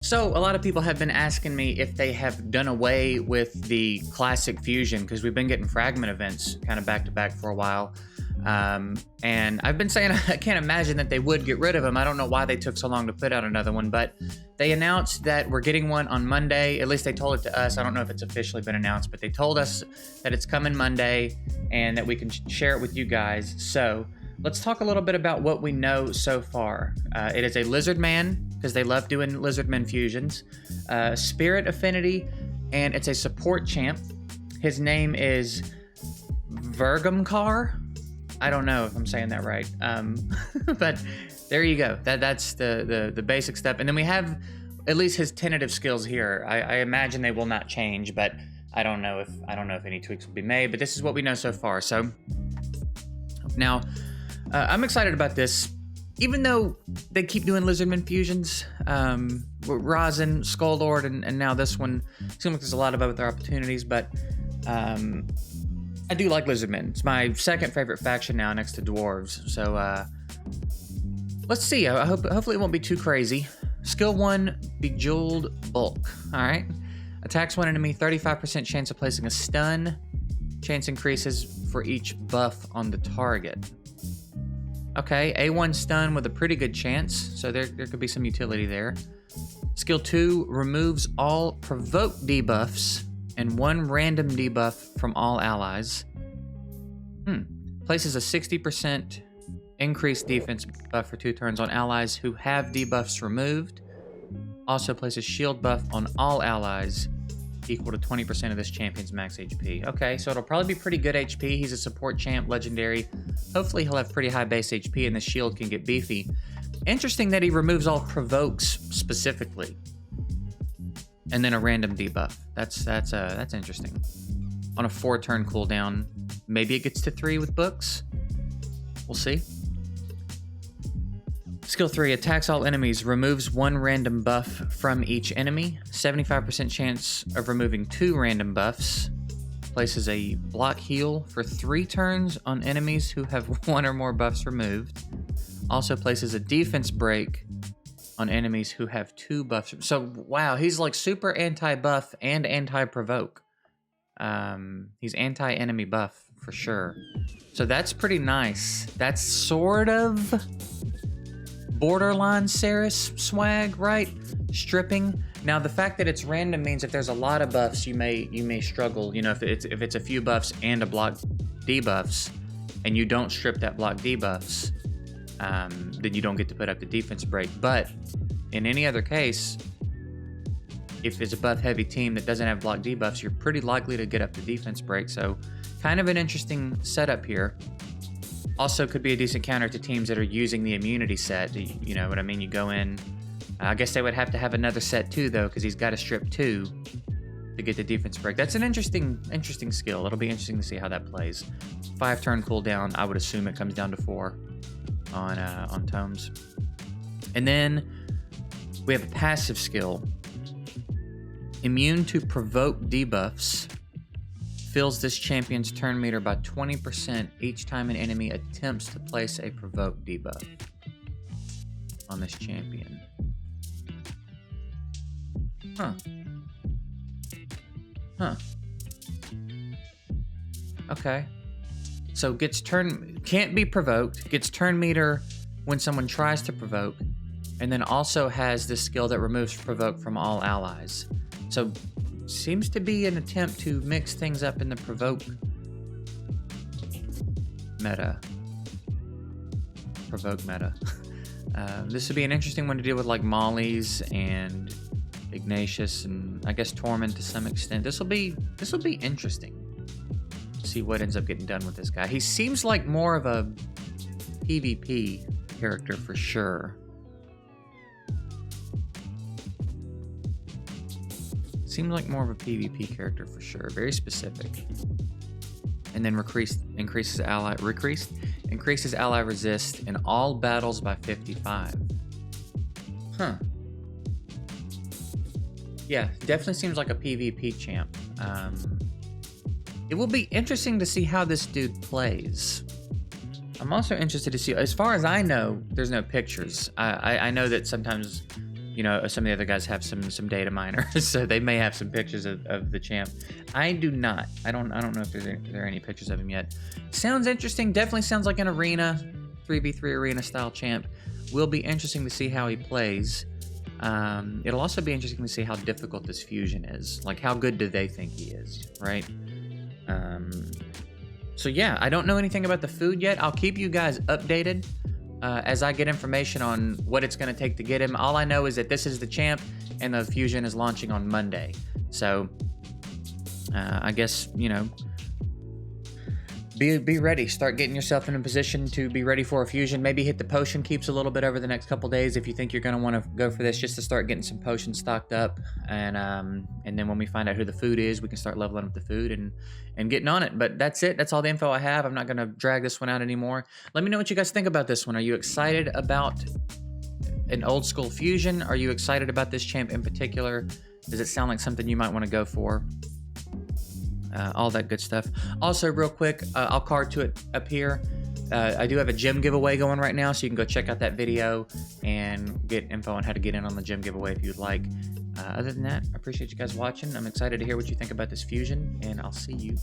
So, a lot of people have been asking me if they have done away with the classic fusion because we've been getting fragment events kind of back to back for a while. And I've been saying I can't imagine that they would get rid of them. I don't know why they took so long to put out another one, but they announced that we're getting one on Monday. At least they told it to us. I don't know if it's officially been announced, but they told us that it's coming Monday and that we can share it with you guys. So, let's talk a little bit about what we know so far. It is a Lizardman, because they love doing Lizardmen fusions, Spirit Affinity, and it's a support champ. His name is Vergumcar. I don't know if I'm saying that right, but there you go. That's the basic stuff. And then we have at least his tentative skills here. I imagine they will not change, but I don't know if any tweaks will be made. But this is what we know so far. So now I'm excited about this. Even though they keep doing Lizardmen fusions, Rosin, Skull Lord, and now this one, seems like there's a lot of other opportunities, but I do like Lizardmen. It's my second favorite faction now next to Dwarves. So let's see. Hopefully it won't be too crazy. Skill 1, Bejeweled Bulk. All right. Attacks one enemy, 35% chance of placing a stun. Chance increases for each buff on the target. Okay, A1 stun with a pretty good chance, so there could be some utility there. Skill 2 removes all provoke debuffs and one random debuff from all allies. Places a 60% increased defense buff for 2 turns on allies who have debuffs removed. Also places shield buff on all allies equal to 20% of this champion's max HP. Okay, so it'll probably be pretty good HP. He's a support champ, legendary. Hopefully he'll have pretty high base HP and the shield can get beefy. Interesting that he removes all provokes specifically. And then a random debuff. That's interesting. On a 4-turn cooldown, maybe it gets to 3 with books. We'll see. Skill 3, attacks all enemies, removes 1 random buff from each enemy, 75% chance of removing 2 random buffs, places a block heal for 3 turns on enemies who have 1 or more buffs removed, also places a defense break on enemies who have 2 buffs. So, wow, he's like super anti-buff and anti-provoke. He's anti-enemy buff for sure. So that's pretty nice. That's sort of borderline Ceres swag, right? Stripping. Now the fact that it's random means if there's a lot of buffs, you may struggle. You know, if it's a few buffs and a block debuffs, and you don't strip that block debuffs, then you don't get to put up the defense break. But in any other case, if it's a buff heavy team that doesn't have block debuffs, you're pretty likely to get up the defense break. So kind of an interesting setup here. Also could be a decent counter to teams that are using the immunity set. You know what I mean? You go in. I guess they would have to have another set too, though, because he's got to strip 2 to get the defense break. That's an interesting skill. It'll be interesting to see how that plays. 5-turn cooldown. I would assume it comes down to 4 on tomes. And then we have a passive skill. Immune to provoke debuffs. Fills this champion's turn meter by 20% each time an enemy attempts to place a provoke debuff on this champion. Huh. Okay. So can't be provoked, gets turn meter when someone tries to provoke, and then also has this skill that removes provoke from all allies. So seems to be an attempt to mix things up in the provoke meta. This would be an interesting one to deal with, like Molly's and Ignatius, and I guess Tormund to some extent. This will be interesting. See what ends up getting done with this guy. He seems like more of a PvP character for sure. Seems like more of a PvP character for sure. Very specific. And then increases ally resist in all battles by 55. Huh. Yeah, definitely seems like a PvP champ. It will be interesting to see how this dude plays. I'm also interested to see, as far as I know, there's no pictures. I know that sometimes you know, some of the other guys have some data miners, so they may have some pictures of the champ. I do not. I don't know if there are any pictures of him yet. Sounds interesting. Definitely sounds like an arena, 3v3 arena style champ. Will be interesting to see how he plays. It'll also be interesting to see how difficult this fusion is. Like, how good do they think he is, right? So yeah, I don't know anything about the food yet. I'll keep you guys updated as I get information on what it's going to take to get him. All I know is that this is the champ, and the fusion is launching on Monday. So I guess, you know, be ready. Start getting yourself in a position to be ready for a fusion. Maybe hit the potion keeps a little bit over the next couple days if you think you're going to want to go for this, just to start getting some potions stocked up. And then when we find out who the food is, we can start leveling up the food and getting on it. But that's it. That's all the info I have. I'm not going to drag this one out anymore. Let me know what you guys think about this one. Are you excited about an old school fusion? Are you excited about this champ in particular? Does it sound like something you might want to go for? All that good stuff. Also, real quick, I'll card to it up here. I do have a gym giveaway going right now, so you can go check out that video and get info on how to get in on the gym giveaway if you'd like. Other than that, I appreciate you guys watching. I'm excited to hear what you think about this fusion, and I'll see you